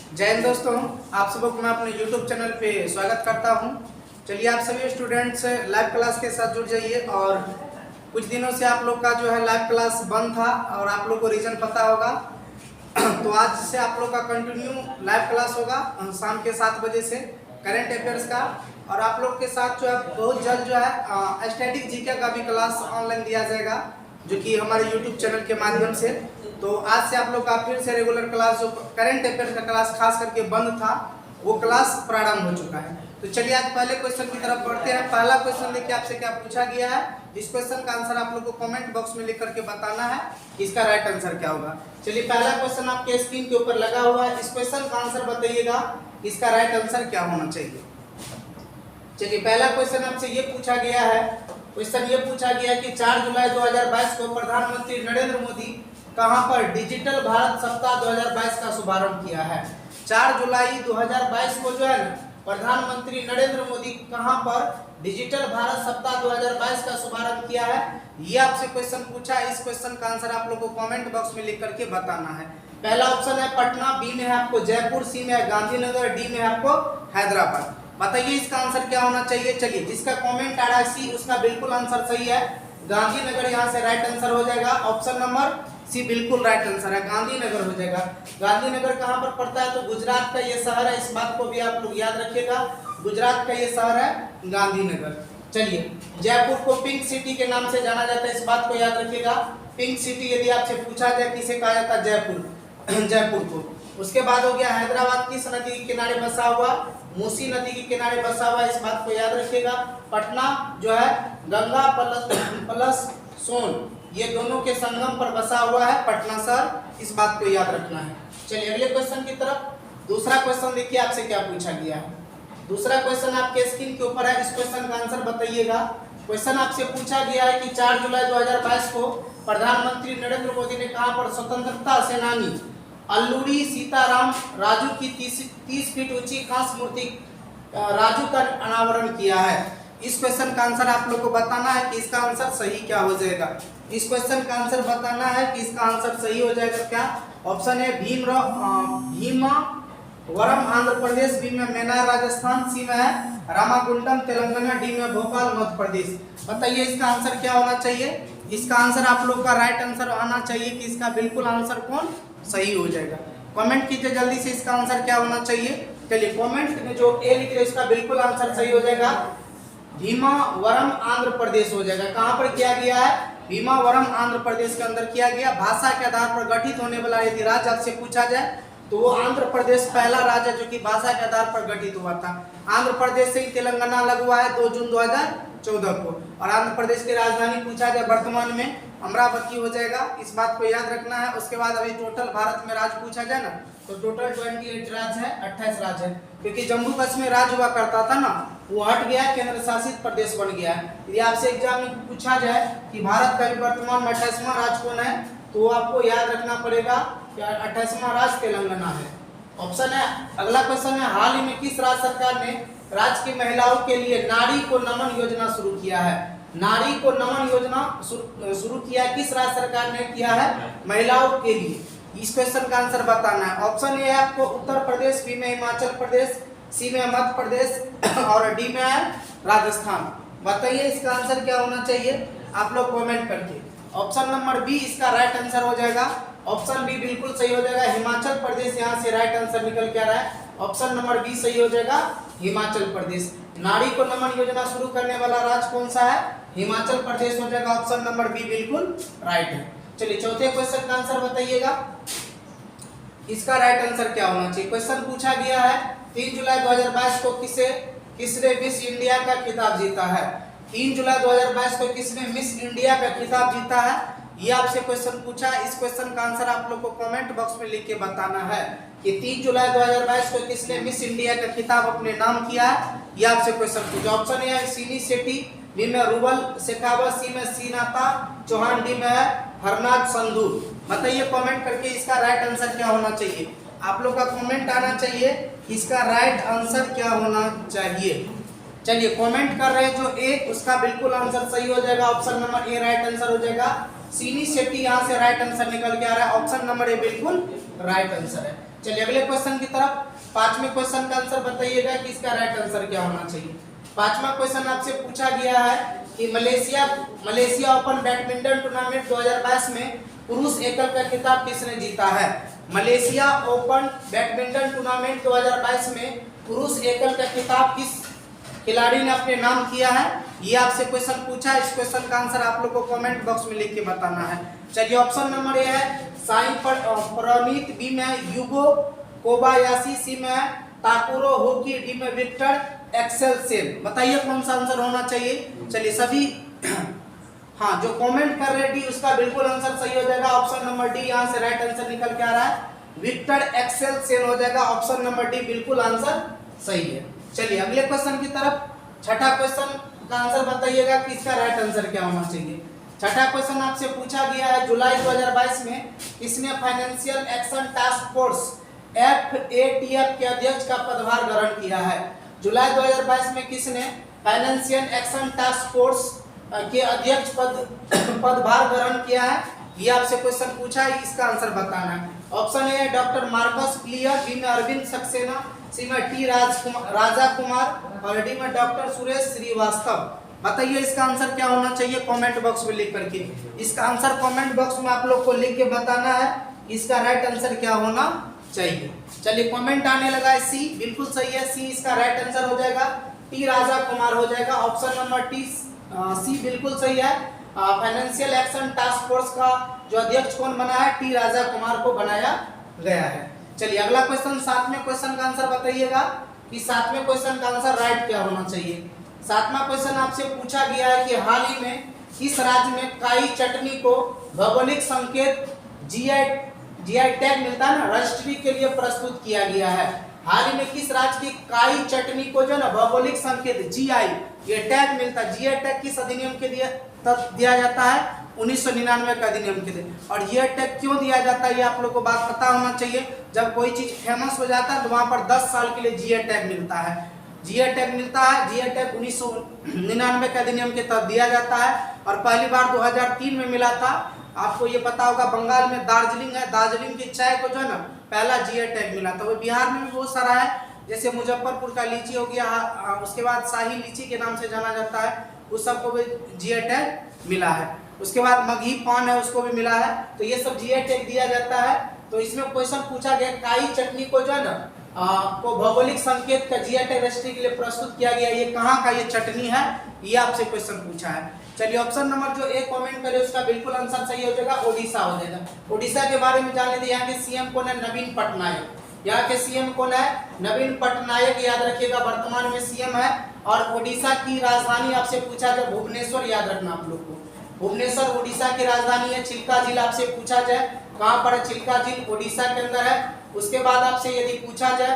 जय हिंद दोस्तों, आप सबको मैं अपने YouTube चैनल पे स्वागत करता हूं। चलिए आप सभी स्टूडेंट्स लाइव क्लास के साथ जुड़ जाइए। और कुछ दिनों से आप लोग का जो है लाइव क्लास बंद था और आप लोग को रीज़न पता होगा। तो आज से आप लोग का कंटिन्यू लाइव क्लास होगा शाम के 7 बजे से करंट अफेयर्स का। और आप लोग के साथ जो है बहुत जल्द जो है स्टैटिक जीके का भी क्लास ऑनलाइन दिया जाएगा, जो कि हमारे YouTube चैनल के माध्यम से। तो आज से आप लोग का फिर से रेगुलर क्लास, जो करंट अफेयर्स का क्लास खास करके बंद था, वो क्लास प्रारंभ हो चुका है। तो चलिए आज पहले क्वेश्चन की तरफ बढ़ते हैं। पहला क्वेश्चन देखिए आपसे क्या पूछा गया है। इस क्वेश्चन का आंसर आप लोग को कमेंट बॉक्स में लिख करके बताना है इसका राइट आंसर क्या होगा। चलिए पहला क्वेश्चन आपके स्क्रीन के ऊपर लगा हुआ है। इस क्वेश्चन का आंसर बताइएगा, इसका राइट आंसर क्या होना चाहिए। चलिए पहला क्वेश्चन आपसे ये पूछा गया है। क्वेश्चन ये पूछा गया है कि 4 जुलाई 2022 को प्रधानमंत्री नरेंद्र मोदी कहां पर डिजिटल भारत सप्ताह 2022 का शुभारंभ किया है। 4 जुलाई 2022 को जो है प्रधानमंत्री नरेंद्र मोदी कहां पर डिजिटल भारत सप्ताह 2022 का शुभारंभ किया है, ये आपसे क्वेश्चन पूछा है। इस क्वेश्चन का आंसर आप लोग को कमेंट बॉक्स में लिख करके बताना है। पहला ऑप्शन है पटना, बी में है आपको जयपुर, सी में है गांधीनगर, डी में है आपको हैदराबाद। बताइए इसका आंसर क्या होना चाहिए। चलिए जिसका कमेंट आ रहा है सी, उसका बिल्कुल आंसर सही है। गांधीनगर यहाँ से राइट आंसर हो जाएगा। ऑप्शन नंबर सी बिल्कुल राइट आंसर है, गांधीनगर हो जाएगा। गांधीनगर कहाँ पर पड़ता है, तो गुजरात का ये शहर है। इस बात को भी आप लोग याद रखिएगा, गुजरात का ये शहर है गांधीनगर। चलिए जयपुर को पिंक सिटी के नाम से जाना जाता है, इस बात को याद रखिएगा। पिंक सिटी यदि आपसे पूछा जाए किसे कहा जाता है, जयपुर, जयपुर को। उसके बाद हो गया हैदराबाद, किस नदी के किनारे बसा हुआ, मूसी नदी के किनारे बसा हुआ, इस बात को याद रखिएगा। पटना जो है गंगा प्लस सोन, ये दोनों के संगम पर बसा हुआ है पटना शहर, इस बात को याद रखना है। चलिए अगले क्वेश्चन की तरफ। दूसरा क्वेश्चन देखिए आपसे क्या पूछा गया है। दूसरा क्वेश्चन आपके स्क्रीन के ऊपर है। इस क्वेश्चन का आंसर बताइएगा। क्वेश्चन आपसे पूछा गया है कि 4 जुलाई 2022 को प्रधानमंत्री नरेंद्र मोदी ने कहां पर स्वतंत्रता सेनानी अल्लूरी सीताराम राजू की 30 फीट ऊंची कांस्य मूर्ति राजू का अनावरण किया है। इस क्वेश्चन का आंसर आप लोग को बताना है कि इसका आंसर सही क्या हो जाएगा। इस क्वेश्चन का आंसर बताना है कि इसका आंसर सही हो जाएगा क्या। ऑप्शन है भीमावरम आंध्र प्रदेश, बी में मेनार राजस्थान, सी में है रामागुंडम तेलंगाना, डी में भोपाल मध्य प्रदेश। बताइए इसका आंसर क्या होना चाहिए। इसका आंसर आप लोग का राइट आंसर आना चाहिए कि इसका बिल्कुल आंसर कौन सही हो जाएगा। कमेंट कीजिए जल्दी से, इसका आंसर क्या होना चाहिए। चलिए कमेंट में जो ए लिख रहे इसका बिल्कुल आंसर सही हो जाएगा, भीमावरम आंध्र प्रदेश हो जाएगा। कहां पर किया गया है, भीमावरम आंध्र प्रदेश के अंदर किया गया। भाषा के आधार पर गठित होने वाला यदि राज्य आपसे पूछा जाए तो वो आंध्र प्रदेश पहला राज्य जो कि भाषा के आधार पर गठित हुआ था। आंध्र प्रदेश से ही तेलंगाना अलग हुआ है 2 जून 2014 को। और आंध्र प्रदेश की राजधानी पूछा जाए वर्तमान में अमरावती हो जाएगा, इस बात को याद रखना है। उसके बाद अभी टोटल भारत में राज्य पूछा जाए ना, तो टोटल 28 राज्य है, 28 राज्य है। क्योंकि जम्मू कश्मीर राज्य हुआ करता था ना, वो हट गया, केंद्र शासित प्रदेश बन गया है। यदि आपसे एग्जाम में पूछा जाए कि भारत का वर्तमान में 28वां राज्य कौन है, तो आपको याद रखना पड़ेगा कि 28वां राज्य तेलंगाना है। ऑप्शन है अगला क्वेश्चन है, हाल ही में किस राज्य सरकार ने राज्य की महिलाओं के लिए नारी को नमन योजना शुरू किया है। नारी को नमन योजना शुरू किया किस राज्य सरकार ने किया है, महिलाओं के लिए। इस क्वेश्चन का आंसर बताना है। ऑप्शन ए है आपको उत्तर प्रदेश, बी में हिमाचल प्रदेश, सी में मध्य प्रदेश और डी में है राजस्थान। बताइए इसका आंसर क्या होना चाहिए, आप लोग कमेंट करके। ऑप्शन नंबर बी इसका राइट आंसर हो जाएगा। ऑप्शन बी बिल्कुल सही हो जाएगा, हिमाचल प्रदेश यहाँ से राइट आंसर निकल के आ रहा है। ऑप्शन नंबर बी सही हो जाएगा, हिमाचल प्रदेश। नारी को नमन योजना शुरू करने वाला राज्य कौन सा है, हिमाचल प्रदेश हो जाएगा। ऑप्शन नंबर बी बिल्कुल राइट है। चलिए चौथे क्वेश्चन का आंसर बताइएगा, इसका राइट आंसर क्या होना चाहिए। क्वेश्चन पूछा गया है 3 जुलाई 2022 को किसने मिस इंडिया का खिताब जीता है। 3 जुलाई 2022 को किसने मिस इंडिया का खिताब जीता है, ये आपसे क्वेश्चन पूछा। इस क्वेश्चन का आंसर आप लोग को कमेंट बॉक्स में लिख के बताना है कि 3 जुलाई 2022 को किसने मिस इंडिया का खिताब अपने नाम किया है, ये आपसे क्वेश्चन पूछा। ऑप्शन ए है सीनी शेट्टी, बी में रूबल शेखावत, सी में सीनाता चौहान, डी में है हरनाथ संधू। बताइए कमेंट करके इसका राइट आंसर क्या होना चाहिए। आप लोग का कमेंट आना चाहिए इसका राइट आंसर क्या होना चाहिए। चलिए कमेंट कर रहे हैं जो ए, उसका बिल्कुल आंसर सही हो जाएगा। Option number A right answer हो जाएगा। सीनी शेट्टी यहाँ से राइट आंसर निकल के आ रहा है। ऑप्शन नंबर ए बिल्कुल राइट आंसर है। चलिए अगले क्वेश्चन की तरफ। पांचवें क्वेश्चन का आंसर बताइएगा कि इसका राइट आंसर क्या होना चाहिए। पांचवा क्वेश्चन आपसे पूछा गया है कि मलेशिया ओपन बैडमिंटन टूर्नामेंट 2022 में पुरुष एकल का खिताब किसने जीता है। मलेशिया ओपन बैडमिंटन टूर्नामेंट 2022 में पुरुष एकल का खिताब किस खिलाड़ी ने अपने नाम किया है, ये आपसे क्वेश्चन पूछा है। इस क्वेश्चन का आंसर आप लोग को कमेंट बॉक्स में लिख के बताना है। चलिए ऑप्शन नंबर ए है साई प्रणीत, बी में यूगो कोबायाशी, सी में ताकुरो होकी, डी में विक्टर एक्सेलसेन। बताइए कौन सा आंसर होना चाहिए। चलिए सभी हाँ जो कमेंट कर रहे डी उसका बिल्कुल आंसर सही हो जाएगा। ऑप्शन नंबर डी यहाँ से राइट आंसर निकल के आ रहा है, विक्टर एक्सेलसेन हो जाएगा। ऑप्शन नंबर डी बिल्कुल आंसर सही है। चलिए अगले क्वेश्चन की तरफ। छठा क्वेश्चन का आंसर बताइएगा कि इसका राइट आंसर क्या होना चाहिए। छठा क्वेश्चन आपसे पूछा गया है जुलाई 2022 में किसने financial action task force FATF के अध्यक्ष का पदभार ग्रहण किया है। जुलाई 2022 में किसने फाइनेंशियल एक्शन टास्क फोर्स के अध्यक्ष पदभार ग्रहण किया है, ये आपसे क्वेश्चन पूछा है, इसका आंसर बताना है। Option A doctor Marcus Clear, B में अरविंद सक्सेना, सी में टी राजा कुमार और डी में डॉक्टर सुरेश श्रीवास्तव। बताइए इसका आंसर क्या होना चाहिए कमेंट बॉक्स में लिख करके। इसका आंसर कमेंट बॉक्स में आप लोग को लिख के बताना है इसका राइट आंसर क्या होना चाहिए। चलिए कमेंट आने लगा है सी, बिल्कुल सही है, सी इसका राइट आंसर हो जाएगा, टी राजा कुमार हो जाएगा। ऑप्शन नंबर सी बिल्कुल सही है। फाइनेंशियल एक्शन टास्क फोर्स का जो अध्यक्ष कौन बना है, टी राजा कुमार को बनाया गया है। चलिए अगला क्वेश्चन, सातवें क्वेश्चन का आंसर बताइएगा कि सातवें क्वेश्चन का आंसर राइट क्या होना चाहिए। सातवां क्वेश्चन आपसे पूछा गया है कि हाल ही में किस राज्य में काई चटनी को भौगोलिक संकेत जीआई टैग मिलता है ना, रजिस्ट्री के लिए प्रस्तुत किया गया है। हाल ही में किस राज्य की काई चटनी को जो ना भौगोलिक संकेत जीआई ये टैग मिलता है। जीआई टैग किस अधिनियम के दिया जाता है, 1999 का अधिनियम के लिए। और ये टैग क्यों दिया जाता है ये आप लोग को बात पता होना चाहिए। जब कोई चीज फेमस हो जाता है तो वहां पर 10 साल के लिए जीआई टैग मिलता है। जीआई टैग मिलता है, जीआई टैग 1999 के अधिनियम के तहत दिया जाता है और पहली बार 2003 में मिला था। आपको ये पता होगा बंगाल में दार्जिलिंग है, दार्जिलिंग की चाय को जो है ना पहला जीआई टैग मिला था। वो बिहार में भी बहुत सारा है, जैसे मुजफ्फरपुर का लीची हो गया, उसके बाद शाही लीची के नाम से जाना जाता है, उस सबको भी जीआई टैग मिला है। उसके बाद मगही पान है उसको भी मिला है, तो ये सब जीआई टैग दिया जाता है। तो इसमें क्वेश्चन पूछा गया काई चटनी को जो है ना को भौगोलिक संकेत का जीआई टैग रजिस्ट्री के लिए प्रस्तुत किया गया, ये कहाँ का ये चटनी है, ये आपसे क्वेश्चन पूछा है। चलिए ऑप्शन नंबर जो ए कमेंट करे उसका बिल्कुल आंसर सही हो जाएगा, ओडिशा हो जाएगा। ओडिशा के बारे में जान लेते, यहाँ के सीएम कौन है, नवीन पटनायक। यहाँ के सीएम कौन है, नवीन पटनायक, याद रखिएगा वर्तमान में सीएम है। और ओडिशा की राजधानी आपसे पूछा जाए भुवनेश्वर, याद रखना आप लोग को, भुवनेश्वर ओडिशा की राजधानी है। चिल्का झील आपसे पूछा जाए कहाँ पर है, चिल्का झील ओडिशा के अंदर है। उसके बाद आपसे यदि पूछा जाए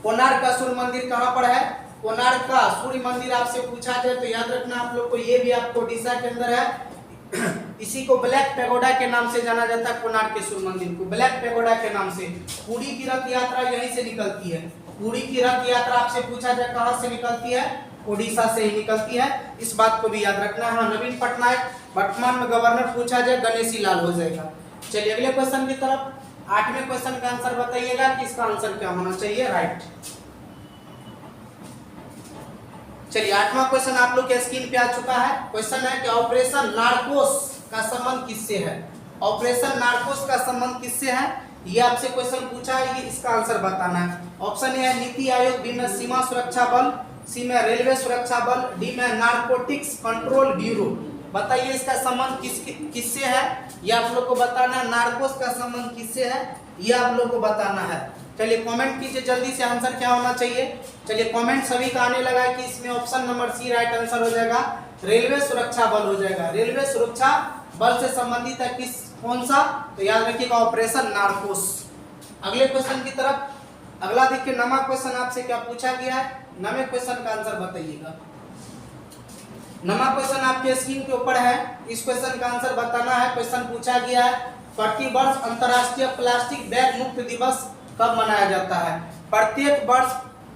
कोणार्क का सूर्य मंदिर कहाँ पर है, कोणार्क का सूर्य मंदिर आपसे पूछा जाए तो याद रखना आप लोग को, ये भी आपको ओडिशा के अंदर है। इसी को ब्लैक पैगोडा के नाम से जाना जाता है, कोणार्क के सूर्य मंदिर को ब्लैक पैगोडा के नाम से। पुरी की रथ यात्रा यहीं से निकलती है, पुरी की रथ यात्रा आपसे पूछा जाए कहाँ से निकलती है, ओडिशा से ही निकलती है, इस बात को भी याद रखना है। हाँ, नवीन पटनायक वर्तमान में गवर्नर पूछा जाए गणेशी लाल हो जाएगा। चलिए अगले क्वेश्चन की तरफ। आठवें क्वेश्चन का आंसर बताइएगा कि इसका आंसर क्या होना चाहिए, राइट। चलिए आठवां क्वेश्चन आप लोग के स्क्रीन पे आ चुका है। क्वेश्चन है कि ऑपरेशन नार्कोस का संबंध किससे है। ऑपरेशन नार्कोस का संबंध किससे है, ये आपसे क्वेश्चन पूछा है, ये इसका आंसर बताना है। ऑप्शन ए है नीति आयोग, बी में सीमा सुरक्षा बल, सी में रेलवे सुरक्षा बल, डी में नारकोटिक्स कंट्रोल ब्यूरो। बताइए इसका संबंध किससे है, ये आप लोग को बताना है। नार्कोस का संबंध किससे है, ये आप लोग को बताना है। चलिए कमेंट कीजिए जल्दी से, आंसर क्या होना चाहिए। चलिए कमेंट सभी का आने लगा है कि इसमें option number C right answer हो जाएगा, रेलवे सुरक्षा बल हो जाएगा। रेलवे सुरक्षा बल से संबंधित है किस कौन सा, तो याद रखिएगा ऑपरेशन नार्कोस। अगले क्वेश्चन की तरफ। अगला देखिए, नवा क्वेश्चन आपसे क्या पूछा गया है, नवे क्वेश्चन का आंसर बताइएगा। नवा क्वेश्चन आपके स्क्रीन के ऊपर है, इस क्वेश्चन का आंसर बताना है। क्वेश्चन पूछा गया है प्रतिवर्ष अंतर्राष्ट्रीय प्लास्टिक बैग मुक्त दिवस कब मनाया जाता है। प्रत्येक वर्ष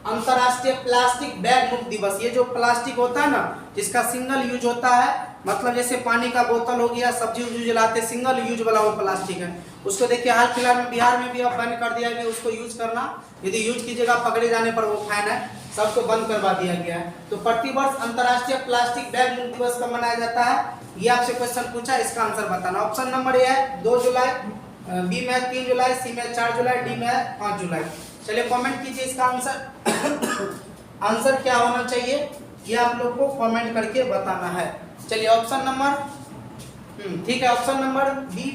अंतर्राष्ट्रीय प्लास्टिक बैग मुक्त दिवस। ये जो प्लास्टिक होता है ना, जिसका सिंगल यूज होता है, मतलब जैसे पानी का बोतल हो गया, सब्जी उब्जी जलाते, सिंगल यूज वाला वो प्लास्टिक है, उसको देखिए हाल फिलहाल में बिहार में भी अब बैन कर दिया गया उसको यूज करना। यदि यूज कीजिएगा पकड़े जाने पर वो फाइन है, सबको बंद करवा दिया गया है। तो प्रतिवर्ष अंतर्राष्ट्रीय प्लास्टिक बैग मुक्त दिवस कब मनाया जाता है, ये आपसे क्वेश्चन पूछा, इसका आंसर बताना। ऑप्शन नंबर ए है 2 जुलाई, बी में 3 जुलाई, सी में 4 जुलाई, डी में 5 जुलाई। चलिए कमेंट कीजिए इसका आंसर आंसर क्या होना चाहिए, ये आप लोग को कमेंट करके बताना है। चलिए ऑप्शन नंबर ठीक है, ऑप्शन नंबर बी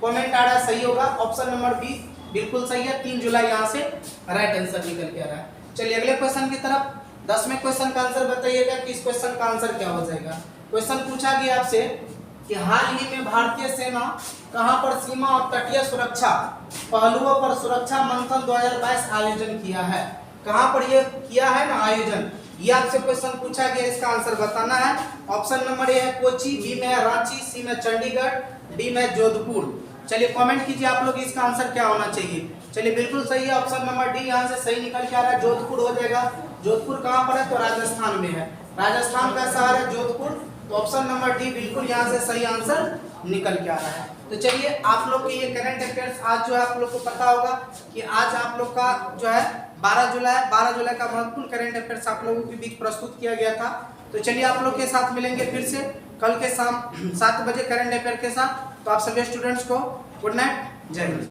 कमेंट आ रहा है, सही होगा। ऑप्शन नंबर बी बिल्कुल सही है, 3 जुलाई यहाँ से राइट आंसर निकल के आ रहा है। चलिए अगले क्वेश्चन की तरफ, 10वें क्वेश्चन का आंसर बताइएगा कि इस क्वेश्चन का आंसर क्या हो जाएगा। क्वेश्चन पूछा गया आपसे कि हाल ही में भारतीय सेना कहां पर सीमा और तटीय सुरक्षा पहलुओं पर सुरक्षा मंथन 2022 आयोजन किया है। कहां पर ये किया है ना आयोजन, ये आपसे क्वेश्चन पूछा गया, इसका आंसर बताना है। ऑप्शन नंबर ए है कोची, बी में है रांची, सी में चंडीगढ़, डी में जोधपुर। चलिए कमेंट कीजिए आप लोग इसका आंसर क्या होना चाहिए। चलिए बिल्कुल सही है, ऑप्शन नंबर डी यहाँ से सही निकल के आ रहा है, जोधपुर हो जाएगा। जोधपुर कहाँ पर है, तो राजस्थान में है, राजस्थान का शहर है जोधपुर। तो ऑप्शन नंबर डी बिल्कुल यहाँ से सही आंसर निकल के आ रहा है। तो चलिए आप लोग के ये करंट अफेयर्स आज जो है आप लोग को पता होगा कि आज आप लोग का जो है 12 जुलाई का महत्वपूर्ण करंट अफेयर्स आप लोगों के बीच प्रस्तुत किया गया था। तो चलिए आप लोग के साथ मिलेंगे फिर से कल के शाम 7 बजे करंट अफेयर के साथ। तो आप सभी स्टूडेंट्स को गुड नाइट, जय हिंद।